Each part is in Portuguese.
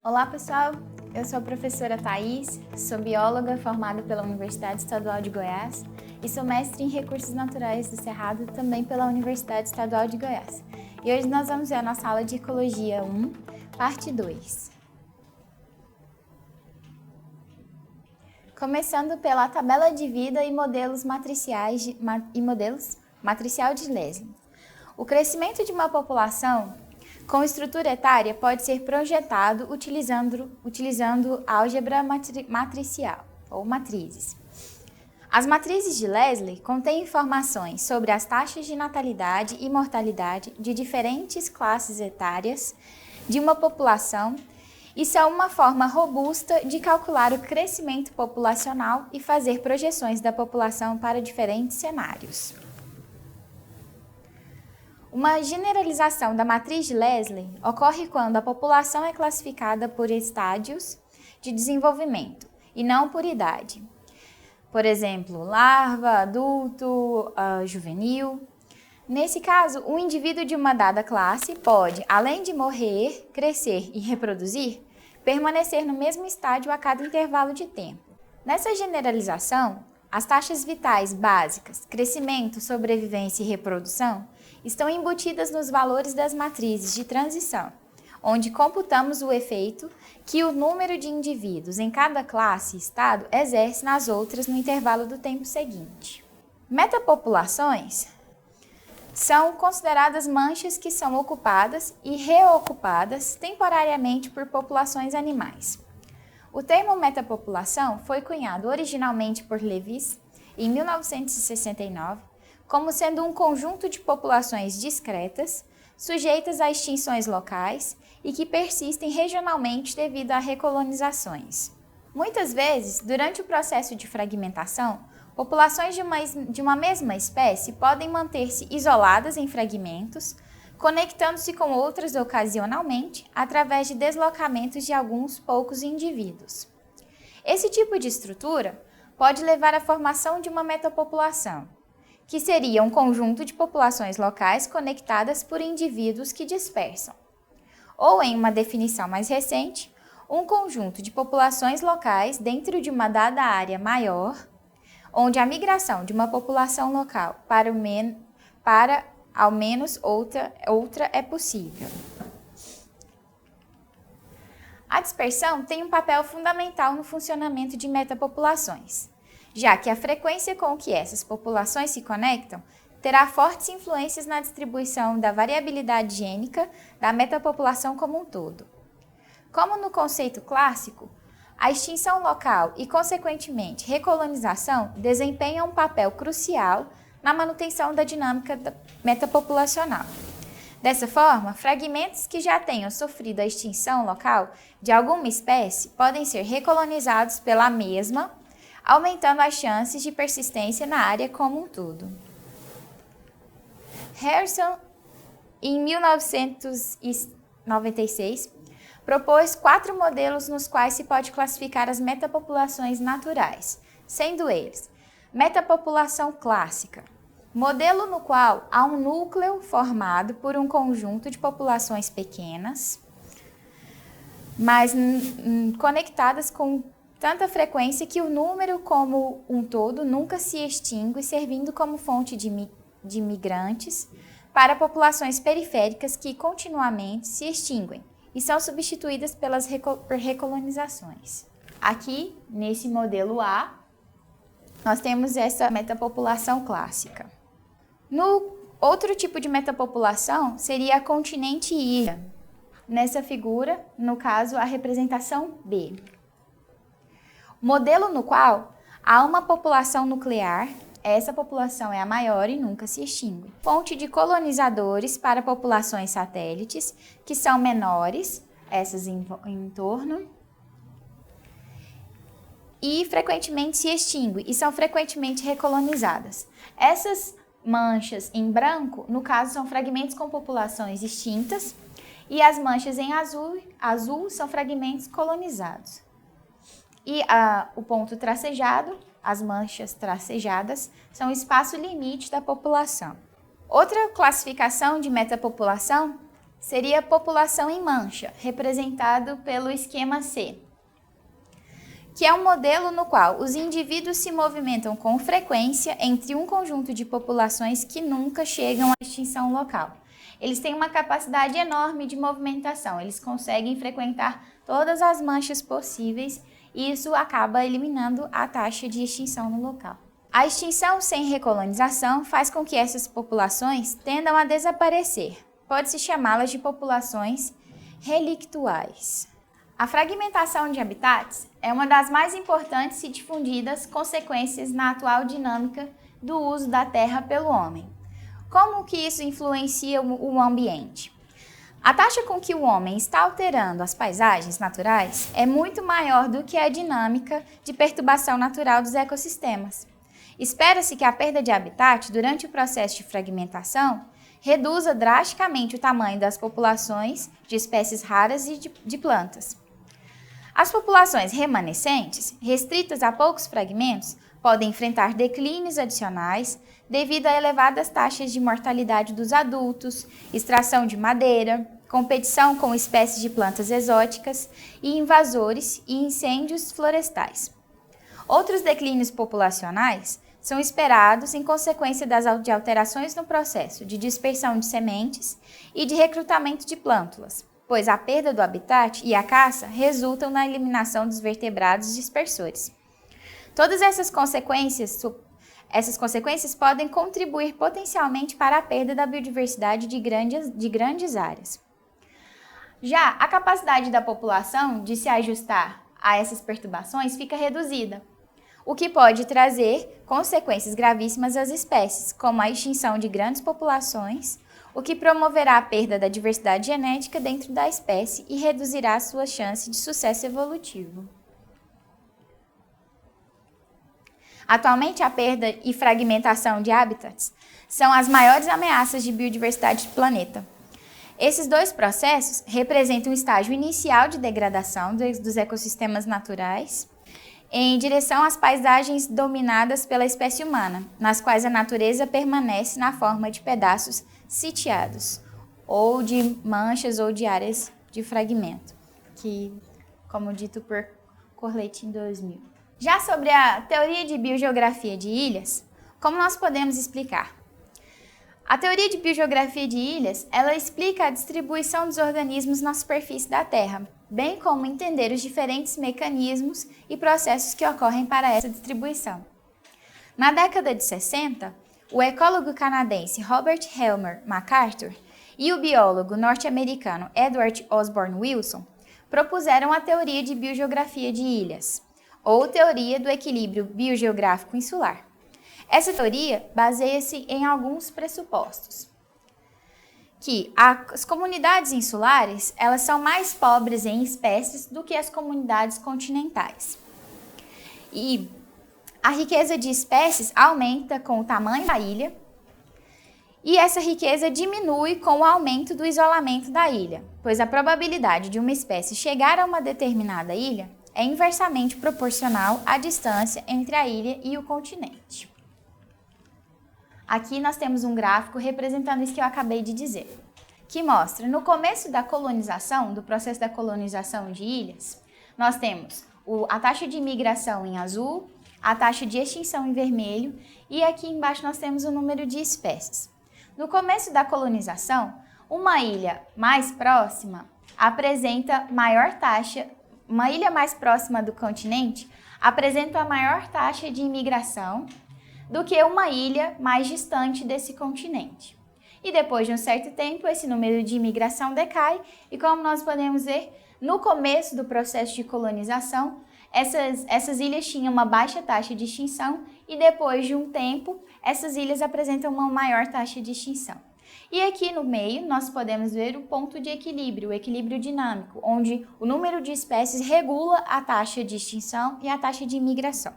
Olá pessoal, eu sou a professora Thaís, sou bióloga formada pela Universidade Estadual de Goiás e sou mestre em Recursos Naturais do Cerrado também pela Universidade Estadual de Goiás. E hoje nós vamos ver a nossa aula de Ecologia 1, parte 2. Começando pela tabela de vida e modelos matricial de Leslie. O crescimento de uma população com estrutura etária pode ser projetado utilizando álgebra matricial, ou matrizes. As matrizes de Leslie contêm informações sobre as taxas de natalidade e mortalidade de diferentes classes etárias de uma população e são uma forma robusta de calcular o crescimento populacional e fazer projeções da população para diferentes cenários. Uma generalização da matriz de Leslie ocorre quando a população é classificada por estádios de desenvolvimento e não por idade. Por exemplo, larva, adulto, juvenil. Nesse caso, o indivíduo de uma dada classe pode, além de morrer, crescer e reproduzir, permanecer no mesmo estádio a cada intervalo de tempo. Nessa generalização, as taxas vitais básicas, crescimento, sobrevivência e reprodução, estão embutidas nos valores das matrizes de transição, onde computamos o efeito que o número de indivíduos em cada classe e estado exerce nas outras no intervalo do tempo seguinte. Metapopulações são consideradas manchas que são ocupadas e reocupadas temporariamente por populações animais. O termo metapopulação foi cunhado originalmente por Lewis em 1969 como sendo um conjunto de populações discretas, sujeitas a extinções locais e que persistem regionalmente devido a recolonizações. Muitas vezes, durante o processo de fragmentação, populações de uma mesma espécie podem manter-se isoladas em fragmentos, conectando-se com outras ocasionalmente através de deslocamentos de alguns poucos indivíduos. Esse tipo de estrutura pode levar à formação de uma metapopulação, que seria um conjunto de populações locais conectadas por indivíduos que dispersam. Ou, em uma definição mais recente, um conjunto de populações locais dentro de uma dada área maior, onde a migração de uma população local para ao menos outra é possível. A dispersão tem um papel fundamental no funcionamento de metapopulações, já que a frequência com que essas populações se conectam terá fortes influências na distribuição da variabilidade gênica da metapopulação como um todo. Como no conceito clássico, a extinção local e, consequentemente, recolonização desempenham um papel crucial na manutenção da dinâmica metapopulacional. Dessa forma, fragmentos que já tenham sofrido a extinção local de alguma espécie podem ser recolonizados pela mesma, aumentando as chances de persistência na área como um todo. Harrison, em 1996, propôs 4 modelos nos quais se pode classificar as metapopulações naturais, sendo eles: metapopulação clássica, modelo no qual há um núcleo formado por um conjunto de populações pequenas, mas conectadas com tanta frequência que o número como um todo nunca se extingue, servindo como fonte de migrantes para populações periféricas que continuamente se extinguem e são substituídas por recolonizações. Aqui, nesse modelo A, nós temos essa metapopulação clássica. No outro tipo de metapopulação seria a continente ilha. Nessa figura, no caso, a representação B. Modelo no qual há uma população nuclear, essa população é a maior e nunca se extingue. Fonte de colonizadores para populações satélites, que são menores, essas em torno, e frequentemente se extinguem e são frequentemente recolonizadas. Essas manchas em branco, no caso, são fragmentos com populações extintas, e as manchas em azul são fragmentos colonizados. E o ponto tracejado, as manchas tracejadas, são o espaço limite da população. Outra classificação de metapopulação seria a população em mancha, representado pelo esquema C, que é um modelo no qual os indivíduos se movimentam com frequência entre um conjunto de populações que nunca chegam à extinção local. Eles têm uma capacidade enorme de movimentação, eles conseguem frequentar todas as manchas possíveis e isso acaba eliminando a taxa de extinção no local. A extinção sem recolonização faz com que essas populações tendam a desaparecer. Pode-se chamá-las de populações relictuais. A fragmentação de habitats é uma das mais importantes e difundidas consequências na atual dinâmica do uso da terra pelo homem. Como que isso influencia o ambiente? A taxa com que o homem está alterando as paisagens naturais é muito maior do que a dinâmica de perturbação natural dos ecossistemas. Espera-se que a perda de habitat durante o processo de fragmentação reduza drasticamente o tamanho das populações de espécies raras e de plantas. As populações remanescentes, restritas a poucos fragmentos, podem enfrentar declínios adicionais devido a elevadas taxas de mortalidade dos adultos, extração de madeira, competição com espécies de plantas exóticas e invasores e incêndios florestais. Outros declínios populacionais são esperados em consequência de alterações no processo de dispersão de sementes e de recrutamento de plântulas, pois a perda do habitat e a caça resultam na eliminação dos vertebrados dispersores. Todas essas consequências podem contribuir potencialmente para a perda da biodiversidade de grandes áreas. Já a capacidade da população de se ajustar a essas perturbações fica reduzida, o que pode trazer consequências gravíssimas às espécies, como a extinção de grandes populações, o que promoverá a perda da diversidade genética dentro da espécie e reduzirá sua chance de sucesso evolutivo. Atualmente, a perda e fragmentação de habitats são as maiores ameaças de biodiversidade do planeta. Esses dois processos representam um estágio inicial de degradação dos ecossistemas naturais em direção às paisagens dominadas pela espécie humana, nas quais a natureza permanece na forma de pedaços sitiados, ou de manchas ou de áreas de fragmento, que, como dito por Corlett em 2000. Já sobre a teoria de biogeografia de ilhas, como nós podemos explicar? A teoria de biogeografia de ilhas, ela explica a distribuição dos organismos na superfície da Terra, bem como entender os diferentes mecanismos e processos que ocorrem para essa distribuição. Na década de 60, o ecólogo canadense Robert Helmer MacArthur e o biólogo norte-americano Edward Osborne Wilson propuseram a teoria de biogeografia de ilhas, ou teoria do equilíbrio biogeográfico insular. Essa teoria baseia-se em alguns pressupostos. Que as comunidades insulares elas são mais pobres em espécies do que as comunidades continentais. E a riqueza de espécies aumenta com o tamanho da ilha e essa riqueza diminui com o aumento do isolamento da ilha, pois a probabilidade de uma espécie chegar a uma determinada ilha é inversamente proporcional à distância entre a ilha e o continente. Aqui nós temos um gráfico representando isso que eu acabei de dizer, que mostra no começo da colonização, do processo da colonização de ilhas, nós temos a taxa de imigração em azul, a taxa de extinção em vermelho e aqui embaixo nós temos o número de espécies. No começo da colonização, uma ilha mais próxima apresenta maior taxa, uma ilha mais próxima do continente apresenta a maior taxa de imigração do que uma ilha mais distante desse continente. E depois de um certo tempo, esse número de imigração decai e como nós podemos ver, no começo do processo de colonização, essas ilhas tinham uma baixa taxa de extinção e depois de um tempo, essas ilhas apresentam uma maior taxa de extinção. E aqui no meio, nós podemos ver o ponto de equilíbrio, o equilíbrio dinâmico, onde o número de espécies regula a taxa de extinção e a taxa de imigração.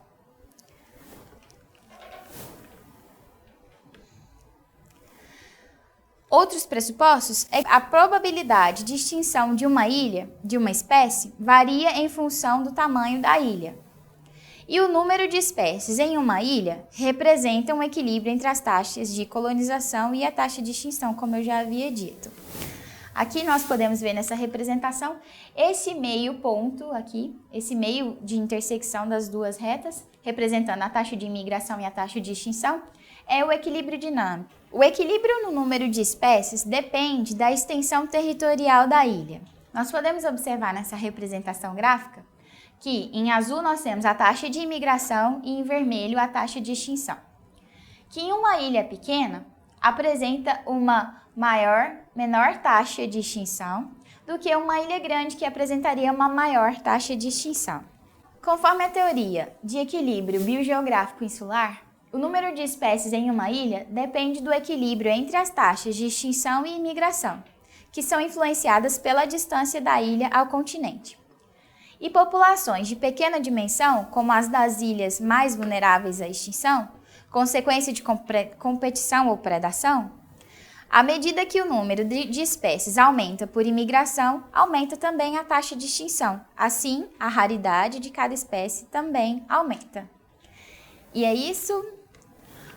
Outros pressupostos é que a probabilidade de extinção de uma ilha, de uma espécie, varia em função do tamanho da ilha. E o número de espécies em uma ilha representa um equilíbrio entre as taxas de colonização e a taxa de extinção, como eu já havia dito. Aqui nós podemos ver nessa representação esse meio ponto aqui, esse meio de intersecção das duas retas, representando a taxa de imigração e a taxa de extinção, é o equilíbrio dinâmico. O equilíbrio no número de espécies depende da extensão territorial da ilha. Nós podemos observar nessa representação gráfica que em azul nós temos a taxa de imigração e em vermelho a taxa de extinção. Que em uma ilha pequena apresenta uma menor taxa de extinção do que uma ilha grande que apresentaria uma maior taxa de extinção. Conforme a teoria de equilíbrio biogeográfico insular, o número de espécies em uma ilha depende do equilíbrio entre as taxas de extinção e imigração, que são influenciadas pela distância da ilha ao continente. E populações de pequena dimensão, como as das ilhas mais vulneráveis à extinção, consequência de competição ou predação, à medida que o número de espécies aumenta por imigração, aumenta também a taxa de extinção. Assim, a raridade de cada espécie também aumenta. E é isso.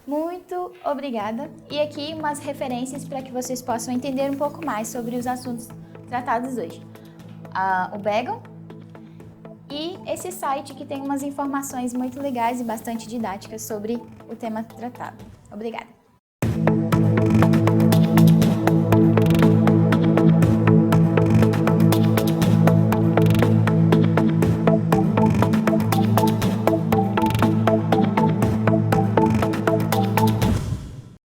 Muito obrigada. E aqui umas referências para que vocês possam entender um pouco mais sobre os assuntos tratados hoje. O Beagle e esse site que tem umas informações muito legais e bastante didáticas sobre o tema tratado. Obrigada.